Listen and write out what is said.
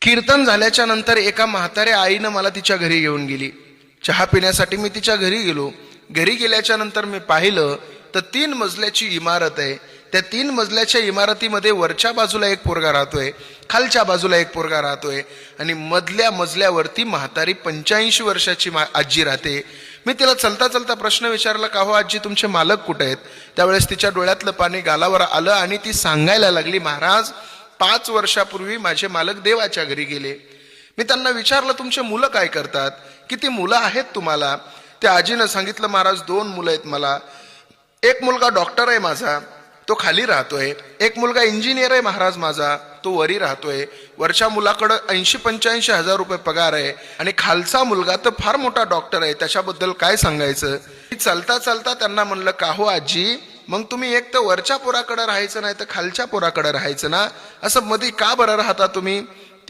कीर्तन झाल्याच्या नंतर एका म्हाताऱ्या आईनं मला तिच्या घरी घेऊन गेली. चहा पिण्यासाठी मी तिच्या घरी गेलो. घरी गेल्याच्या नंतर मी पाहिलं तर 3 मजल्याची इमारत आहे. त्या 3 मजल्याच्या इमारतीमध्ये वरच्या बाजूला एक पोरगा राहतोय, खालच्या बाजूला एक पोरगा राहतोय आणि मधल्या मजल्यावरती म्हातारी 85 वर्षाची आजी राहते. मी तिला चलता चलता प्रश्न विचारला, का हो आजी, तुमचे मालक कुठे आहेत? त्यावेळेस तिच्या डोळ्यातलं पाणी गालावर आलं आणि ती सांगायला लागली, महाराज 5 वर्षापूर्वी माझे मालक देवाच्या घरी गेले. मी त्यांना विचारलं, तुमचे मुलं काय करतात, किती मुलं आहेत तुम्हाला? त्या आजीनं सांगितलं, महाराज 2 मुलं आहेत मला. एक मुलगा डॉक्टर आहे माझा, तो खाली राहतोय. एक मुलगा इंजिनियर आहे महाराज माझा, तो वरी राहतोय. वरच्या मुलाकडं 80-85 हजार रुपये पगार आहे आणि खालचा मुलगा तर फार मोठा डॉक्टर आहे, त्याच्याबद्दल काय सांगायचं? चालता चालता त्यांना म्हणलं, का हो आजी, मग तुम्ही एक तर वरच्या पोराकडे राहायचं नाही तर खालच्या पोराकडे राहायचं ना, असं मध्ये का बरं राहता तुम्ही?